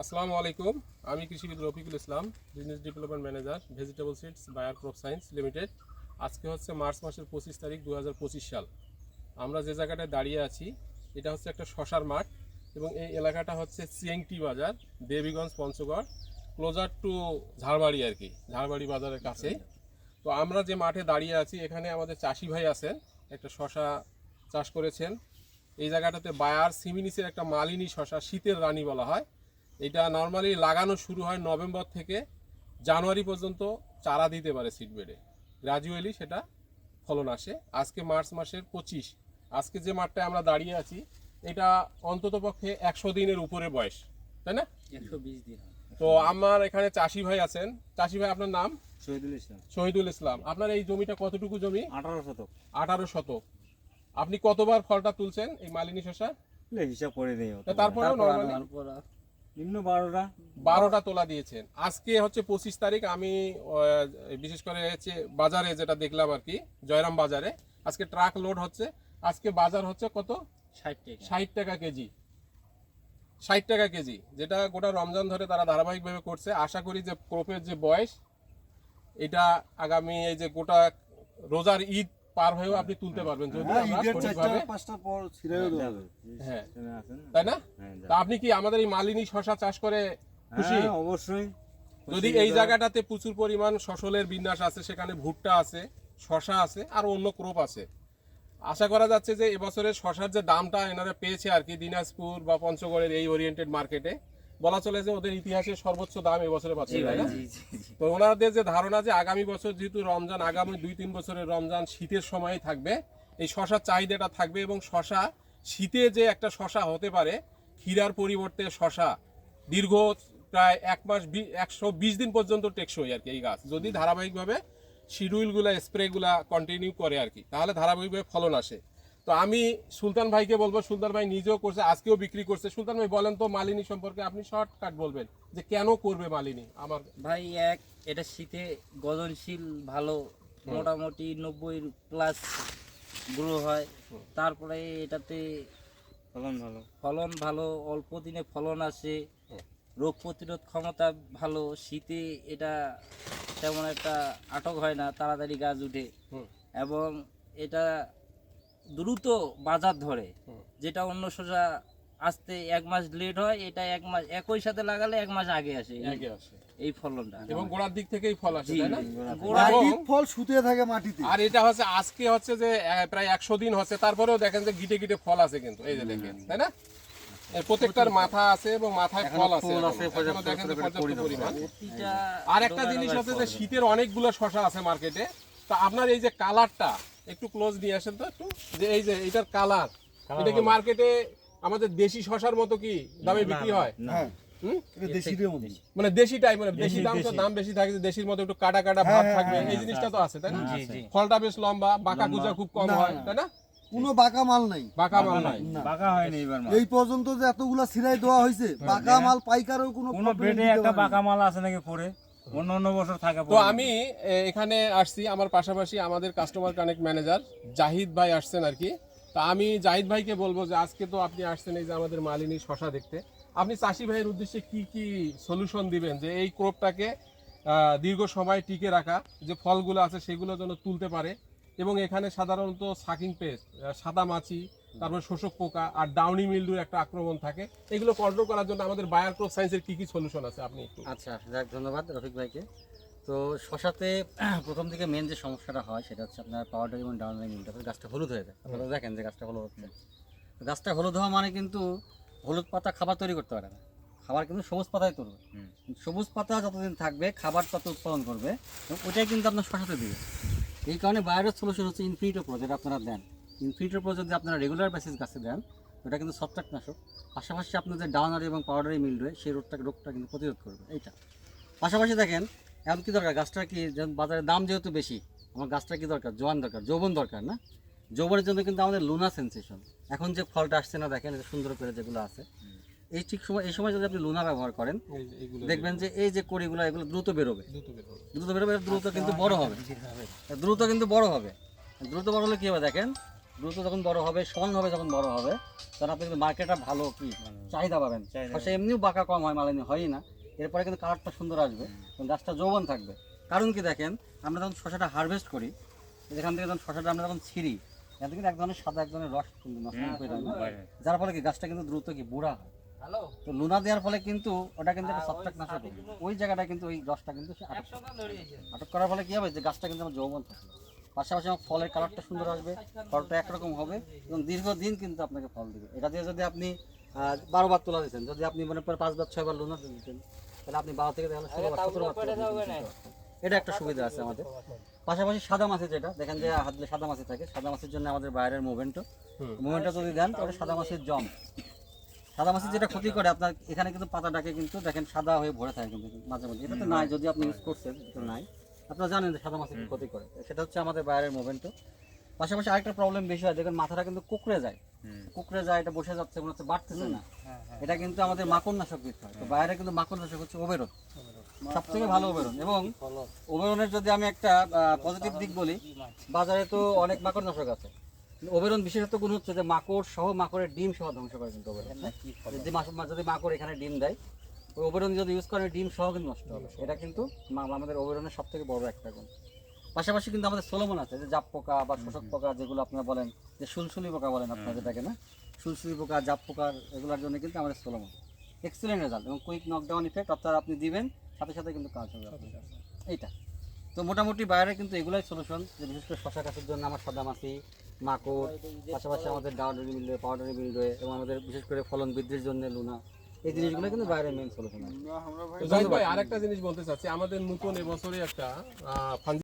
আসসালামু আলাইকুম। আমি কৃষিবিদ Rafiqul Islam, business development manager, vegetable seeds Bayer crop science limited. আজকে হচ্ছে মার্চ মাসের 25 তারিখ 2025 সাল। আমরা যে জায়গাটায় দাঁড়িয়ে আছি এটা হচ্ছে একটা শশার মাঠ এবং এই এলাকাটা হচ্ছে সিএংটি বাজার, দেবীগঞ্জ, পঞ্চগড়, ক্লোজার টু ঝাড়বাড়ি আর কি, ঝাড়বাড়ি বাজারের কাছেই। তো আমরা যে মাঠে দাঁড়িয়ে আছি এখানে আমাদের চাষি ভাই আছেন, একটা শশা চাষ করেছেন। এই জায়গাটাতে বায়ার সিমিনিসের একটা মালিনী শশা, শীতের রানী বলা হয়। এটা নর্মালি লাগানো শুরু হয় নভেম্বর থেকে জানুয়ারি পর্যন্ত চারা দিতে পারে সিডবেডে, গ্রাজুয়ালি সেটা ফলন আসে। আজকে মার্চ মাসের 25, আজকে যে মাঠটায় আমরা দাঁড়িয়ে আছি এটা অন্তত পক্ষে 100 দিনের উপরে বয়স, তাই না? 120 দিন। তো আমার এখানে চাষি ভাই আছেন। চাষি ভাই, আপনার নাম? শহীদুল ইসলাম। শহীদুল ইসলাম। আপনার এই জমিটা কতটুকু জমি? 18 শতক। 18 শতক। আপনি কতবার ফলটা তুলছেন এই মালিনী শশা? হিসাব করে নেই। তারপরেও নরমালি নিম্ন 12টা তোলা দিয়েছেন। আজকে হচ্ছে 25 তারিখ। আমি বিশেষ করে হচ্ছে বাজারে যেটা দেখলাম আর কি, জয়রাম বাজারে আজকে ট্রাক লোড হচ্ছে। আজকে বাজার হচ্ছে কত? 60 টাকা কেজি। 60 টাকা কেজি, যেটা গোটা রমজান ধরে তারা ধারাবাহিকভাবে করছে। আশা করি যে ক্রপের যে বয়স এটা আগামী এই যে গোটা রোজার ঈদ পার হয়েও আপনি তুলতে পারবেন যদি আমরা সঠিকভাবে। হ্যাঁ, তাই না? তা আপনি কি আমাদের এই মালিনী শশা চাষ করে খুশি? অবশ্যই। যদি এই জায়গাটাতে প্রচুর পরিমাণ ফসলের বিন্যাস আছে, সেখানে ভুট্টা আছে, শশা আছে, আর অন্য ক্রপ আছে। আশা করা যাচ্ছে যে এবছরের শশার যে দামটা এনারা পেয়েছে আর কি, দিনাজপুর বা পঞ্চগড়ের এই ওরিয়েন্টেড মার্কেটে বলা চলে যে ওদের ইতিহাসের সর্বোচ্চ দাম এবছরে পাচ্ছে, তাই না? তো ওনাদের যে ধারণা যে আগামী বছর যেহেতু রমজান, আগামী 2-3 বছরের রমজান শীতের সময় থাকবে, এই শশার চাহিদাটা থাকবে এবং শশা শীতে যে একটা শশা হতে পারে, ক্ষীরার পরিবর্তে শশা দীর্ঘ প্রায় 120 দিন পর্যন্ত টেকসই আর কি এই গাছ, যদি ধারাবাহিকভাবে শিডিউলগুলো স্প্রেগুলা কন্টিনিউ করে আর কি, তাহলে ধারাবাহিকভাবে ফলন আসে। তো আমি সুলতান ভাইকে বলবো, সুলতান ভাই নিজেও করছে, আজকেও বিক্রি করছে। সুলতান ভাই বলেন তো মালিনী সম্পর্কে, আপনি শর্টকাট বলবেন যে কেন করবে মালিনী। আমার ভাই এটা শীতে গজনশীল, ভালো, মোটামুটি 90+ গ্রো হয়। তারপরে এটাতে ফলন ভালো, অল্প দিনে ফলন আসে, রোগ প্রতিরোধ ক্ষমতা ভালো। শীতে এটা তেমন একটা আটক হয় না, তাড়াতাড়ি গাছ উঠে এবং এটা দ্রুত বাজার ধরে। যেটা অন্য শসা আসতে 1 মাস লেট হয়, এটা 1 মাস একই সাথে লাগালে 1 মাস আগে আসে এই ফলনটা, এবং গোড়ার দিক থেকেই ফল আসে, তাই না? ফল শুকিয়ে থাকে মাটিতে। আর এটা হচ্ছে আজকে হচ্ছে যে প্রায় 100 দিন হচ্ছে, তারপরেও দেখেন যে গিটে গিটে ফল আছে কিন্তু, এই যে দেখেন, তাই না? প্রত্যেকটার মাথা আছে এবং মাথায় ফল আছে, এখনো দেখেন যে পর্যাপ্ত পরিমাণ। আর একটা জিনিস হচ্ছে যে শীতের অনেকগুলো শশা আছে মার্কেটে। তো আপনার এই যে কালারটা একটু ক্লোজ নিয়ে আসেন তো একটু, যে এই যে এটার কালার, এটা কি মার্কেটে আমাদের দেশি শশার মতো কি দামে বিক্রি হয়? মানে দেশি টাইপ, মানে দেশি দাম বেশি থাকে, দেশির মতো একটু কাটা কাটা ভাব থাকবে, এই জিনিসটা তো আছে, তাই না? ফলটা বেশ লম্বা, বাঁকা কুচা খুব কম হয়, তাই না? কোনো বাঁকা মাল নাই, বাঁকা মাল নাই, বাঁকা হয়নি এবার। এই পর্যন্ত যে এতগুলা সিরাই দেওয়া হয়েছে, বাঁকা মাল পাইকারও কোনো বেডে একটা বাঁকা মাল আছে নাকি পরে অন্য বছর থাকে। তো আমি এখানে আসছি, আমার পাশাপাশি আমাদের কাস্টমার কানেক্ট ম্যানেজার জাহিদ ভাই আসছেন আর কি। তা আমি জাহিদ ভাইকে বলবো যে আজকে তো আপনি আসছেন এই যে আমাদের মালিনী শশা দেখতে, আপনি চাষি ভাইয়ের উদ্দেশ্যে কি কি সলিউশন দিবেন যে এই ক্রপটাকে দীর্ঘ সময় টিকে রাখা, যে ফলগুলো আছে সেগুলো যেন তুলতে পারে, এবং এখানে সাধারণত সাকিং পেস্ট, সাদা মাছি, তারপর শোষক পোকা আর ডাউনি মিলডুর একটা আক্রমণ থাকে, এগুলো কন্ট্রোল করার জন্য আমাদের বায়ার ক্রপ সায়েন্সের কি কি সলিউশন আছে আপনি একটু। আচ্ছা, যাক, ধন্যবাদ রফিক ভাইকে। তো শশাতে প্রথম দিকে মেন যে সমস্যাটা হয় সেটা হচ্ছে আপনার পাউডার এবং ডাউনলাইন মিলটা, গাছটা হলুদ হয়ে যায়। আপনারা দেখেন যে গাছটা হলুদ হচ্ছে। গাছটা হলুদ হওয়া মানে কিন্তু হলুদ পাতা খাবার তৈরি করতে পারে না, খাবার কিন্তু সবুজ পাতায় তুলবে। সবুজ পাতা যতদিন থাকবে খাবার তত উৎপাদন করবে, ওটাই কিন্তু আপনার শশাতে দিবে। এই কারণে বায়োর সলিউশন হচ্ছে ইনফিনিটো প্রো, যেটা আপনারা দেন। ইনফিনিটো প্রো যদি আপনারা রেগুলার বেসিস গাছে দেন, ওটা কিন্তু ছত্রাকনাশক, পাশাপাশি আপনার যে ডাউনারি এবং পাউডারি মিলডুয়ে সেই রোগটা কিন্তু প্রতিরোধ করবে এইটা। পাশাপাশি দেখেন এখন কী দরকার, গাছটার কি, বাজারে দাম যেহেতু বেশি, আমার গাছটা কি দরকার, জোয়ান দরকার, যৌবন দরকার না? যৌবনের জন্য কিন্তু আমাদের লুনা সেন্সেশন, এখন যে ফলটা আসছে না দেখেন, সুন্দর করে যেগুলো আছে, এই ঠিক সময়, এই সময় যদি আপনি লুনা ব্যবহার করেন দেখবেন যে এই যে কড়িগুলো এগুলো দ্রুত বেরোবে, দ্রুত কিন্তু বড় হবে, দ্রুত বড় হলে কী হবে দেখেন, দ্রুত যখন বড় হবে, সমানভাবে যখন বড় হবে, তখন আপনি কিন্তু মার্কেটটা ভালো কি চাহিদা পাবেন। শসা এমনিও বাঁকা কম হয়, মালানি হয়ই না, এরপরে কিন্তু কালারটা সুন্দর আসবে এবং গাছটা যৌবন থাকবে। কারণ কি দেখেন, আমরা যখন শসাটা হারভেস্ট করি, যেখান থেকে যখন শসাটা আমরা যখন ছিঁড়ি, এখান থেকে এক ধরনের সাদা এক ধরনের রস কিন্তু নষ্ট হয়ে যায়, যার ফলে কি গাছটা কিন্তু দ্রুত কি বুড়া হয়। তো লুনা দেওয়ার ফলে কিন্তু ওটা কিন্তু একটা ছত্রাকনাশক, ওই জায়গাটা কিন্তু ওই রসটা কিন্তু সে আটক করার ফলে কি হবে, যে গাছটা কিন্তু আমার যৌবন থাকবে, পাশাপাশি আমার ফলের কালারটা সুন্দর আসবে, ফলটা একরকম হবে এবং দীর্ঘদিন কিন্তু আপনাকে ফল দেবে। এটা দিয়ে যদি আপনি 12 বার তোলা দিচ্ছেন, যদি আপনি মনে করেন 5 বার 6 বার লুনা দিচ্ছেন, তাহলে আপনি 12 থেকে 17 বার তোলা দিতে। এটা একটা সুবিধা আছে আমাদের। পাশাপাশি সাদা মাছি, যেটা দেখেন যে হাত দিলে সাদা মাছি থাকে, সাদা মাছির জন্য আমাদের বাইরের মুভমেন্টটা যদি দেন, তাহলে সাদা মাছির জম, সাদা মাছি যেটা ক্ষতি করে আপনার এখানে কিন্তু পাতাটাকে কিন্তু দেখেন সাদা হয়ে ভরে থাকে কিন্তু মাঝে মাঝে, এটা তো নাই, যদি আপনি ইউজ করছেন এটা নাই, আপনারা জানেন যে সাদা মাছি কি ক্ষতি করে, সেটা হচ্ছে আমাদের বাইরের মুভমেন্ট। পাশাপাশি আরেকটা প্রবলেম বেশি হয়, দেখেন মাথাটা কিন্তু কুকড়ে যায়, এটা বসে যাচ্ছে, মনে হচ্ছে বাড়তেছে না, এটা কিন্তু আমাদের মাকড়নাশক দিতে হয়। তো বাইরে কিন্তু মাকড়নাশক হচ্ছে ওবেরন, সব থেকে ভালো ওবেরন। এবং ওবেরনের যদি আমি একটা পজিটিভ দিক বলি, বাজারে তো অনেক মাকড়নাশক আছে, ওবেরন বিশেষত গুণ হচ্ছে যে মাকড় সহ, মাকড়ের ডিম সহ ধ্বংস করে কিন্তু ওবেরন। যদি মাকড় এখানে ডিম দেয়, ওই ওবেরন যদি ইউজ করে ডিম সহ কিন্তু নষ্ট হবে। এটা কিন্তু আমাদের ওবেরনের সব থেকে বড় একটা গুণ। পাশাপাশি কিন্তু আমাদের সোলোমন আছে, যে জাপ পোকা বা শোষক পোকা যেগুলো আপনারা বলেন, যে সুলসুলি পোকা বলেন আপনারা যেটাকে, না সুলসুলি পোকা, জাপ পোকার, এগুলোর জন্য কিন্তু আমাদের সোলোমন এক্সিলেন্ট রেজাল্ট এবং কুইক নকডাউন ইফেক্ট, অর্থাৎ আপনি দিবেন সাথে সাথে কিন্তু কাজ হবে আপনার এইটা। তো মোটামুটি বাইরে কিন্তু এগুলাই সলিউশন, যে বিশেষ করে শশা গাছের জন্য আমার সাদা মাছি, মাকড়, পাশাপাশি আমাদের ডাউডারি মিলবে, পাউডারি মিলবে, এবং আমাদের বিশেষ করে ফলন বৃদ্ধির জন্য লুনা, এই জিনিসগুলো কিন্তু বাইরে মেইন সলিউশন। তো জাহিদ ভাই, আরেকটা জিনিস বলতে চাচ্ছি, আমাদের নতুন এবছরে একটা